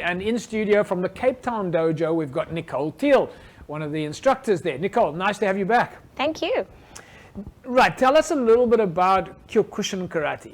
And in studio from the Cape Town dojo, we've got Nicole Thiel, one of the instructors there. Nicole, nice to have you back. Thank you. Right, tell us a little bit about Kyokushin Karate.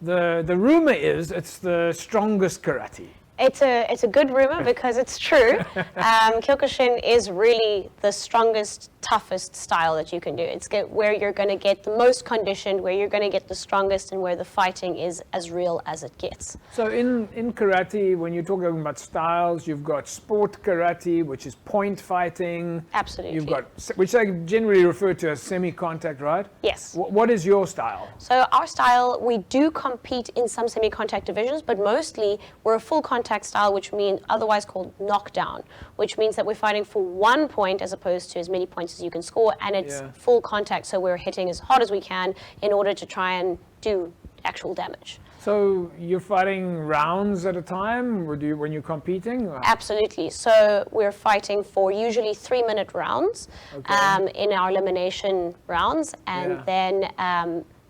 The rumor is it's the strongest karate. It's a good rumor because it's true. Kyokushin is really the strongest, toughest style that you can do. It's where you're going to get the most conditioned, where you're going to get the strongest, and where the fighting is as real as it gets. So in karate, when you're talking about styles, you've got sport karate, which is point fighting. Absolutely. You've got, which I generally refer to as semi-contact, right? Yes. What is your style? So our style, we do compete in some semi-contact divisions, but mostly we're a full contact style, which means otherwise called knockdown, which means that we're fighting for 1 point as opposed to as many points as you can score, and it's full contact, so we're hitting as hard as we can in order to try and do actual damage. So you're fighting rounds at a time, or when you're competing? Or? Absolutely. So we're fighting for usually 3-minute rounds in our elimination rounds, and then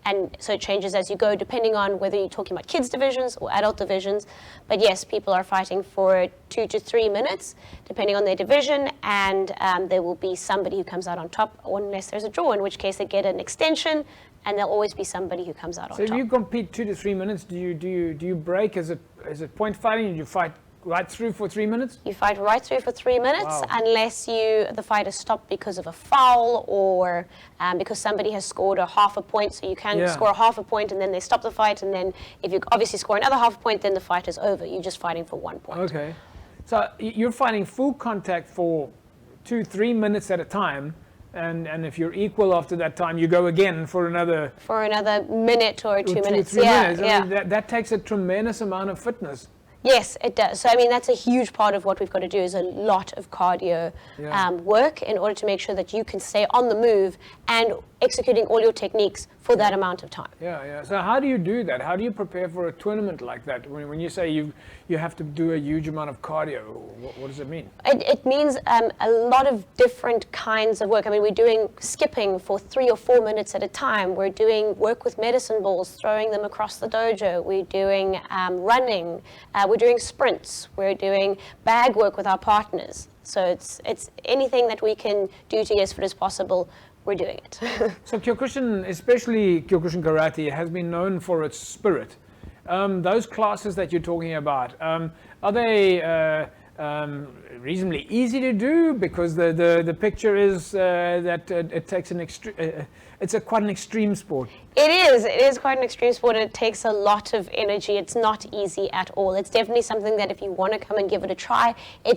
and so it changes as you go, depending on whether you're talking about kids divisions or adult divisions. But yes, people are fighting for 2 to 3 minutes, depending on their division, and there will be somebody who comes out on top, unless there's a draw, in which case they get an extension, and there'll always be somebody who comes out on top. So if you compete 2 to 3 minutes, do you break? Is it point fighting? Do you fight right through for 3 minutes? You fight right through for 3 minutes, unless the fight is stopped because of a foul or because somebody has scored a half a point. So you can score a half a point and then they stop the fight, and then if you obviously score another half a point, then the fight is over. You're just fighting for 1 point. Okay. So you're fighting full contact for 2-3 minutes at a time. And if you're equal after that time, you go again for another minute or 2 minutes. 2 or 3 minutes. I mean, that takes a tremendous amount of fitness. Yes, it does. So, I mean, that's a huge part of what we've got to do, is a lot of cardio work in order to make sure that you can stay on the move and executing all your techniques for that amount of time. Yeah. So how do you do that? How do you prepare for a tournament like that? When you say you have to do a huge amount of cardio, what does it mean? It means a lot of different kinds of work. I mean, we're doing skipping for 3 or 4 minutes at a time. We're doing work with medicine balls, throwing them across the dojo. We're doing running. We're doing sprints. We're doing bag work with our partners. So it's anything that we can do to get as fit as possible, we're doing it. So Kyokushin, especially Kyokushin Karate, has been known for its spirit. Those classes that you're talking about, are they reasonably easy to do? Because the picture is that it takes it's quite an extreme sport. It is quite an extreme sport, and it takes a lot of energy. It's not easy at all. It's definitely something that if you want to come and give it a try,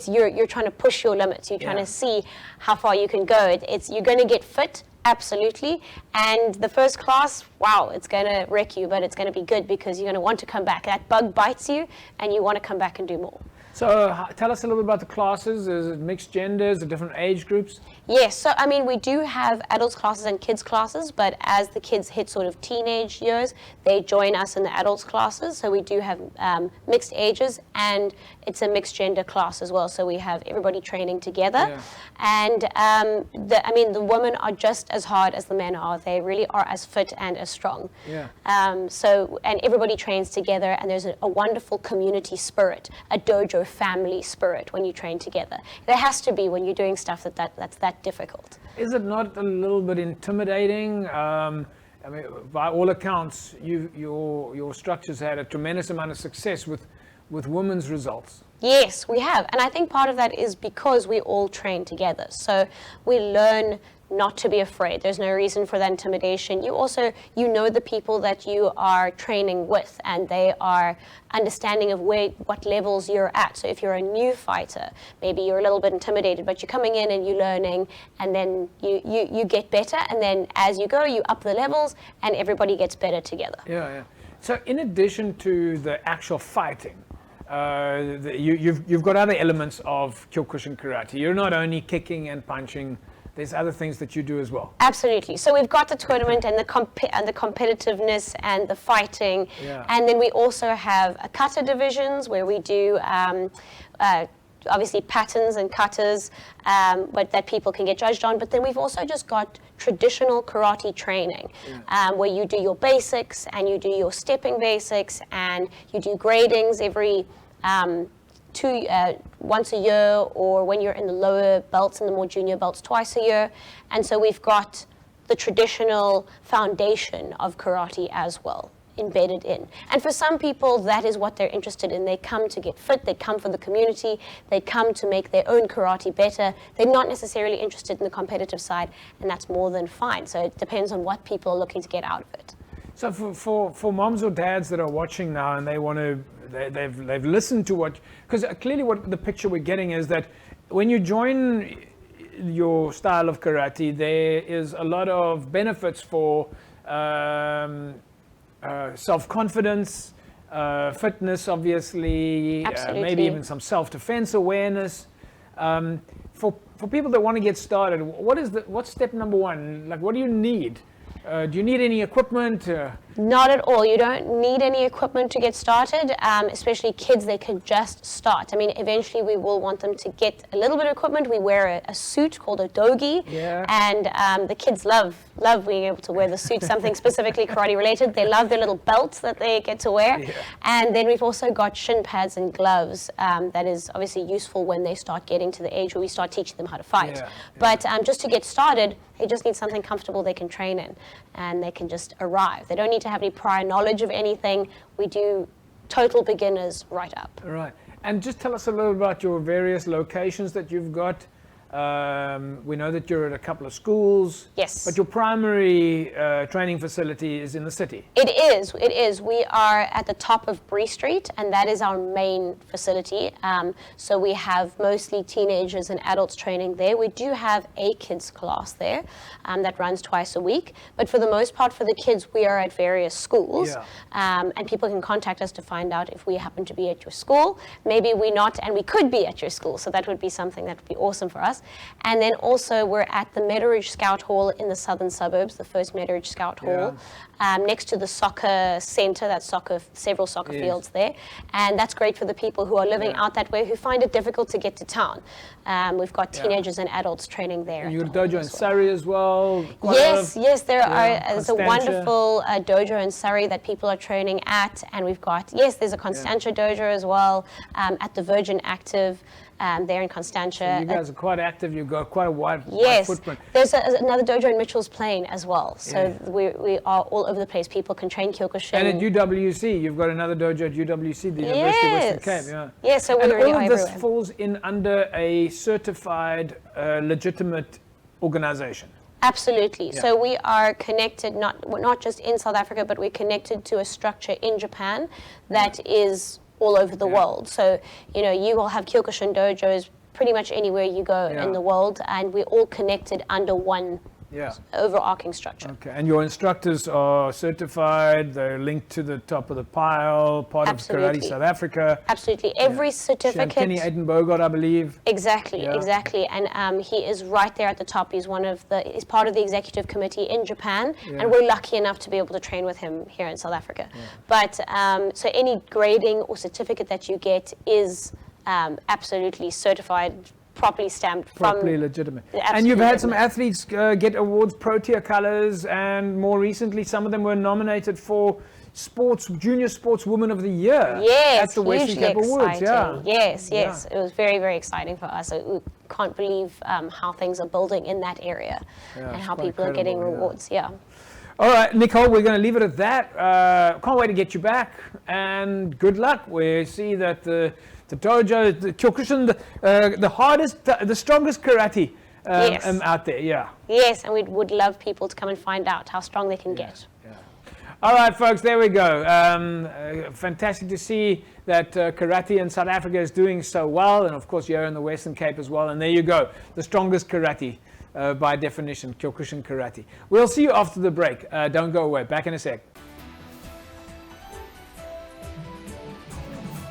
you're trying to push your limits. You're trying to see how far you can go. You're going to get fit, absolutely. And the first class, wow, it's going to wreck you, but it's going to be good because you're going to want to come back. That bug bites you, and you want to come back and do more. So tell us a little bit about the classes. Is it mixed genders, or different age groups? Yes, so I mean, we do have adults classes and kids classes, but as the kids hit sort of teenage years, they join us in the adults classes. So we do have mixed ages, and it's a mixed gender class as well. So we have everybody training together. And the women are just as hard as the men are. They really are as fit and as strong. And everybody trains together, and there's a wonderful community spirit, a dojo family spirit when you train together. There has to be when you're doing stuff that's that difficult. Is it not a little bit intimidating? I mean, by all accounts, your structures had a tremendous amount of success with women's results. Yes, we have. And I think part of that is because we all train together. So we learn not to be afraid. There's no reason for that intimidation. You know the people that you are training with, and they are understanding of what levels you're at. So if you're a new fighter, maybe you're a little bit intimidated, but you're coming in and you're learning, and then you get better, and then as you go, you up the levels, and everybody gets better together. Yeah. So in addition to the actual fighting, you've got other elements of Kyokushin Karate. You're not only kicking and punching. There's other things that you do as well. Absolutely. So we've got the tournament and the competitiveness and the fighting, and then we also have a kata divisions where we do obviously patterns and katas, but that people can get judged on. But then we've also just got traditional karate training, where you do your basics and you do your stepping basics and you do gradings every once a year, or when you're in the lower belts and the more junior belts, twice a year. And so we've got the traditional foundation of karate as well embedded in. And for some people, that is what they're interested in. They come to get fit, they come for the community, they come to make their own karate better. They're not necessarily interested in the competitive side, and that's more than fine. So it depends on what people are looking to get out of it. So for moms or dads that are watching now and they've listened to what, because clearly what the picture we're getting is that when you join your style of karate, there is a lot of benefits for self-confidence, fitness, obviously, maybe even some self-defense awareness. For people that want to get started, what's step number one? Like, what do you need? Do you need any equipment? Not at all. You don't need any equipment to get started, especially kids. They can just start. I mean, eventually we will want them to get a little bit of equipment. We wear a suit called a dogi, and the kids love being able to wear the suit, something specifically karate related. They love their little belts that they get to wear. And then we've also got shin pads and gloves that is obviously useful when they start getting to the age where we start teaching them how to fight. But just to get started, they just need something comfortable they can train in, and they can just arrive. They don't need to have any prior knowledge of anything. We do total beginners right up. Right. And just tell us a little about your various locations that you've got. We know that you're at a couple of schools. Yes. But your primary training facility is in the city. It is. We are at the top of Bree Street, and that is our main facility. So we have mostly teenagers and adults training there. We do have a kids class there that runs twice a week. But for the most part, for the kids, we are at various schools. And people can contact us to find out if we happen to be at your school. Maybe we're not, and we could be at your school. So that would be something that would be awesome for us. And then also we're at the Meadowridge Scout Hall in the southern suburbs, the first Meadowridge Scout Hall, next to the soccer center, that's several soccer fields there. And that's great for the people who are living out that way, who find it difficult to get to town. We've got teenagers and adults training there. And you've got a dojo in Surrey as well. Yes, there's a wonderful dojo in Surrey that people are training at. And we've got, there's a Constantia dojo as well at the Virgin Active. There in Constantia. So you guys are quite active. You've got quite a wide footprint. There's another dojo in Mitchell's Plain as well. So we are all over the place. People can train Kyokushin. And at UWC, you've got another dojo at UWC, the University of Western Cape. Yes, so and really all of this falls in under a certified, legitimate organization. Absolutely. So we are connected, not just in South Africa, but we're connected to a structure in Japan that is all over the world. So, you will have Kyokushin dojos pretty much anywhere you go in the world, and we're all connected under one overarching structure. Okay, and your instructors are certified, they're linked to the top of the pile, part of Karate South Africa. Absolutely. Every certificate. Kenny Aiden Bogart, I believe. Exactly. And he is right there at the top. He's he's part of the executive committee in Japan, and we're lucky enough to be able to train with him here in South Africa. But so any grading or certificate that you get is absolutely certified, properly stamped, properly legitimate. And you've had some athletes get awards, Pro Tier colors, and more recently some of them were nominated for Junior Sports Woman of the Year at the Western Cape Awards. Yes, it was very, very exciting for us. We can't believe how things are building in that area and how people are getting rewards. All right, Nicole, we're going to leave it at that. Can't wait to get you back, and good luck. We see that the dojo, the Kyokushin, the hardest, the strongest karate out there. Yes, and we would love people to come and find out how strong they can get. All right, folks, there we go. Fantastic to see that karate in South Africa is doing so well, and of course here in the Western Cape as well. And there you go, the strongest karate by definition, Kyokushin Karate. We'll see you after the break. Don't go away. Back in a sec.